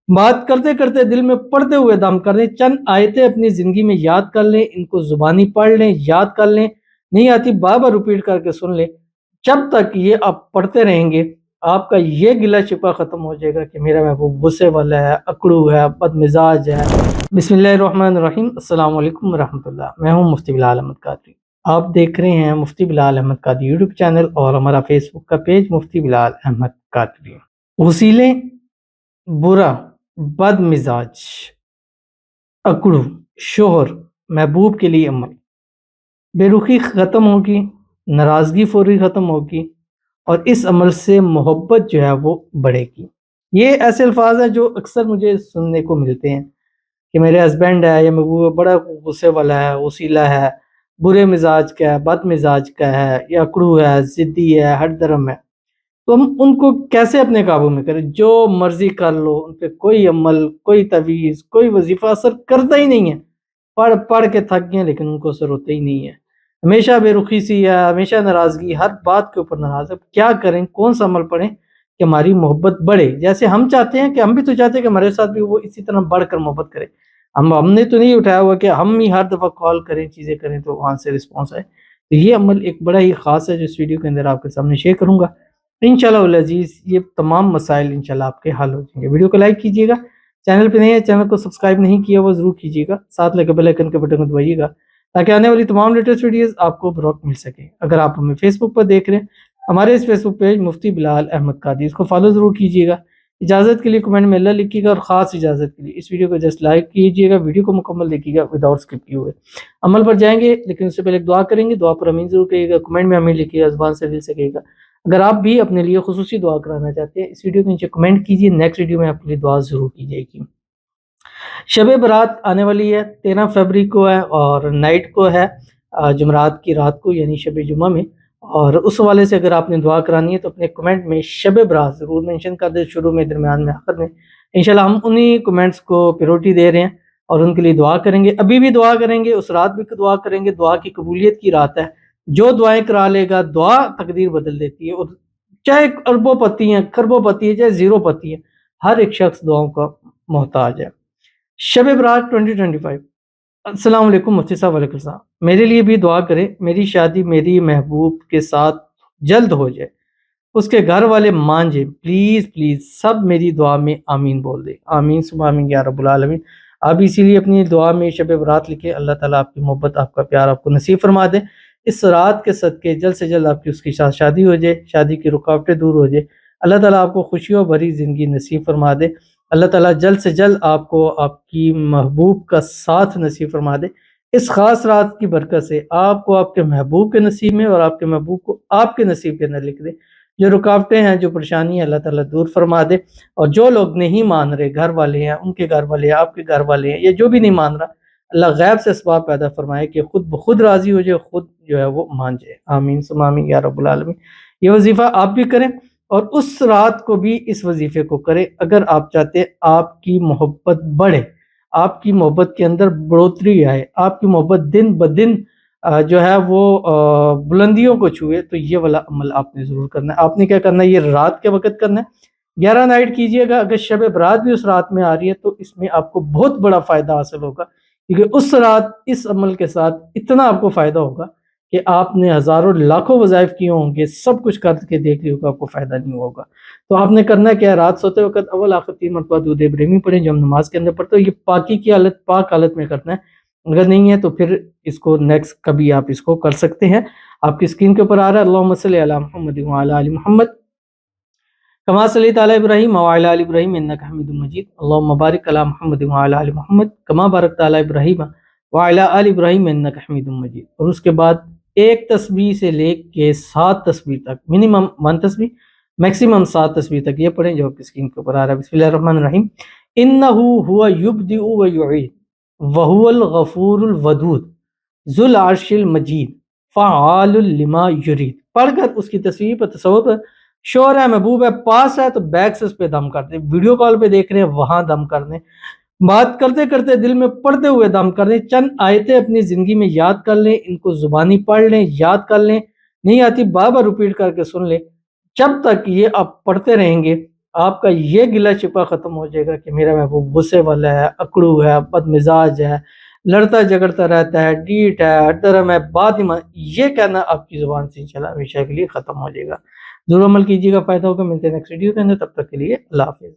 بات کرتے کرتے دل میں پڑھتے ہوئے دم کر لیں، چند آیتیں اپنی زندگی میں یاد کر لیں، ان کو زبانی پڑھ لیں، یاد کر لیں، نہیں آتی بار بار ریپیٹ کر کے سن لیں۔ جب تک یہ آپ پڑھتے رہیں گے آپ کا یہ گلہ شکوہ ختم ہو جائے گا کہ میرا محبوب غصے والا ہے، اکڑو ہے، بد مزاج ہے۔ بسم اللہ الرحمن الرحیم، السلام علیکم ورحمۃ اللہ۔ میں ہوں مفتی بلال احمد قادری، آپ دیکھ رہے ہیں مفتی بلال احمد قادری یوٹیوب چینل اور ہمارا فیس بک کا پیج مفتی بلال احمد قادری۔ وسیلے: برا، بد مزاج، اکڑو، شوہر، محبوب کے لیے عمل، بے رخی ختم ہوگی، ناراضگی فوری ختم ہوگی، اور اس عمل سے محبت جو ہے وہ بڑھے گی۔ یہ ایسے الفاظ ہیں جو اکثر مجھے سننے کو ملتے ہیں کہ میرے ہسبینڈ ہے یا محبوب بڑا غصے والا ہے، وسیلہ ہے، برے مزاج کا ہے، بد مزاج کا ہے، یا اکڑو ہے، ضدی ہے، ہٹ درم ہے۔ تو ہم ان کو کیسے اپنے قابو میں کریں؟ جو مرضی کر لو، ان پہ کوئی عمل، کوئی تعویذ، کوئی وظیفہ اثر کرتا ہی نہیں ہے۔ پڑھ پڑھ کے تھک گئے لیکن ان کو اثر ہوتا ہی نہیں ہے۔ ہمیشہ بے رخی سی ہے، ہمیشہ ناراضگی، ہر بات کے اوپر ناراض ہے۔ کیا کریں؟ کون سا عمل پڑھیں کہ ہماری محبت بڑھے؟ جیسے ہم چاہتے ہیں کہ ہم بھی تو چاہتے ہیں کہ ہمارے ساتھ بھی وہ اسی طرح بڑھ کر محبت کرے۔ ہم نے تو نہیں اٹھایا ہوا کہ ہم ہی ہر دفعہ کال کریں، چیزیں کریں تو وہاں سے رسپانس آئے۔ تو یہ عمل ایک بڑا ہی خاص ہے جو اس ویڈیو کے اندر آپ کے سامنے شیئر کروں گا۔ انشاءاللہ العزیز یہ تمام مسائل انشاءاللہ آپ کے حل ہو جائیں گے۔ ویڈیو کو لائک کیجیے گا، چینل پہ نہیں ہے چینل کو سبسکرائب نہیں کیا وہ ضرور کیجیے گا، ساتھ لگے بیل آئیکن کے بٹن کو دبائیے گا تاکہ آنے والی تمام لیٹسٹ ویڈیوز آپ کو بروقت مل سکے۔ اگر آپ ہمیں فیس بک پر دیکھ رہے ہیں، ہمارے اس فیس بک پیج مفتی بلال احمد قادری، اس کو فالو ضرور کیجیے گا۔ اجازت کے لیے کمنٹ میں اللہ لکھیے گا، اور خاص اجازت کے لیے اس ویڈیو کو جسٹ لائک کیجیے گا، ویڈیو کو مکمل دیکھیے گا وداؤٹ اسکپ کیے ہوئے۔ عمل پر جائیں گے لیکن اس سے پہلے ایک دعا کریں گے، دعا پر امین ضرور کہیے گا، کمنٹ میں امین لکھیے گا، زبان سے دل سے کہیے گا۔ اگر آپ بھی اپنے لیے خصوصی دعا کرانا چاہتے ہیں اس ویڈیو کے نیچے کمنٹ کیجیے، نیکسٹ ویڈیو میں آپ کے لیے دعا ضرور کی جائے گی۔ شب برات آنے والی ہے، 13 فروری کو ہے اور نائٹ کو ہے، جمعرات کی رات کو یعنی شب جمعہ میں۔ اور اس حوالے سے اگر آپ نے دعا کرانی ہے تو اپنے کمنٹ میں شب برات ضرور مینشن کر دیں، شروع میں، درمیان میں، آخر میں۔ انشاءاللہ ہم انہی کمنٹس کو پریورٹی دے رہے ہیں اور ان کے لیے دعا کریں گے، ابھی بھی دعا کریں گے، اس رات بھی دعا کریں گے۔ دعا کی قبولیت کی رات ہے، جو دعائیں کرا لے گا دعا تقدیر بدل دیتی ہے، اور چاہے اربوں پتی ہیں، کھربوں پتی ہے، چاہے زیرو پتی ہے، ہر ایک شخص دعاؤں کا محتاج ہے۔ شب برات 2025۔ السلام علیکم مفتی صاحب۔ وعلیکم السلام۔ میرے لیے بھی دعا کریں، میری شادی میری محبوب کے ساتھ جلد ہو جائے، اس کے گھر والے مان جائیں، پلیز پلیز سب میری دعا میں آمین بول دیں۔ آمین ثم آمین یا رب العالمین۔ آپ اسی لیے اپنی دعا میں شب برات لکھیں، اللہ تعالیٰ آپ کی محبت، آپ کا پیار آپ کو نصیب فرما دے۔ اس رات کے صدقے جلد سے جلد آپ کی اس کے ساتھ شادی ہو جائے، شادی کی رکاوٹیں دور ہو جائے، اللہ تعالیٰ آپ کو خوشیوں بھری زندگی نصیب فرما دے، اللہ تعالیٰ جلد سے جلد آپ کو آپ کی محبوب کا ساتھ نصیب فرما دے۔ اس خاص رات کی برکت سے آپ کو آپ کے محبوب کے نصیب میں اور آپ کے محبوب کو آپ کے نصیب کے اندر لکھ دے۔ جو رکاوٹیں ہیں، جو پریشانی ہے، اللہ تعالیٰ دور فرما دے۔ اور جو لوگ نہیں مان رہے، گھر والے ہیں، ان کے گھر والے ہیں، آپ کے گھر والے ہیں، یا جو بھی نہیں مان رہا، اللہ غیب سے اسباب پیدا فرمائے کہ خود بخود راضی ہو جائے، خود جو ہے وہ مان جائے۔ آمین ثم آمین یا رب العالمین۔ یہ وظیفہ آپ بھی کریں اور اس رات کو بھی اس وظیفے کو کریں اگر آپ چاہتے ہیں آپ کی محبت بڑھے، آپ کی محبت کے اندر بڑھوتری آئے، آپ کی محبت دن بدن جو ہے وہ بلندیوں کو چھوئے، تو یہ والا عمل آپ نے ضرور کرنا ہے۔ آپ نے کیا کرنا ہے؟ یہ رات کے وقت کرنا ہے، 11 نائٹ کیجئے گا۔ اگر شب برات بھی اس رات میں آ رہی ہے تو اس میں آپ کو بہت بڑا فائدہ حاصل ہوگا، کیونکہ اس رات اس عمل کے ساتھ اتنا آپ کو فائدہ ہوگا کہ آپ نے ہزاروں لاکھوں وظائف کیے ہوں گے، سب کچھ کر کے دیکھ لی ہوگا، آپ کو فائدہ نہیں ہوگا۔ تو آپ نے کرنا کیا ہے؟ رات سوتے وقت اول آخر 3 مرتبہ درود ابراہیمی پڑھیں جو ہم نماز کے اندر پڑھتے ہیں۔ یہ پاکی کی حالت، پاک حالت میں کرنا ہے، اگر نہیں ہے تو پھر اس کو نیکسٹ کبھی آپ اس کو کر سکتے ہیں۔ آپ کی اسکرین کے اوپر آ رہا ہے اللہم صلی علی محمد وعلی آل محمد کما صلیت علی ابراہیم وعلی آل ابراہیم انک حمید مجید، اللہم بارک علی محمد وعلی آل محمد کما بارکت علی ابراہیم وعلی آل ابراہیم انک حمید مجید۔ اور اس کے بعد ایک تسبیح سے لے کے 7 تسبیح تک، منیمم 1 تسبیح، میکسیمم 7 تسبیح تک یہ پڑھیں جو آپ کی اسکرین کے اوپر آ رہا ہے۔ بسم اللہ الرحمن الرحیم۔ انہ هو یبدئ ویعید وهو الغفور الودود ذو العرش المجید فعال لما یرید۔ پڑھ کر اس کی تصویر پر تصور پر، شور ہے، محبوب ہے، پاس ہے تو بیک سے اس پہ دم کر دیں، ویڈیو کال پہ دیکھ رہے ہیں وہاں دم کر دیں، بات کرتے کرتے دل میں پڑھتے ہوئے دم کر لیں، چند آیتیں اپنی زندگی میں یاد کر لیں، ان کو زبانی پڑھ لیں، یاد کر لیں، نہیں آتی بار بار ریپیٹ کر کے سن لیں۔ جب تک یہ آپ پڑھتے رہیں گے آپ کا یہ گلہ شکوہ ختم ہو جائے گا کہ میرا محبوب غصے والا ہے، اکڑو ہے، بد مزاج ہے، لڑتا جھگڑتا رہتا ہے، ڈیٹ ہے، ہر طرح میں بات نہیں یہ کہنا آپ کی زبان سے انشاءاللہ ہمیشہ کے لیے ختم ہو جائے گا۔ ضرور عمل کیجیے گا، فائدہ ہوگا۔ ملتے ہیں نیکسٹ ویڈیو کے اندر، تب تک کے لیے اللہ حافظ۔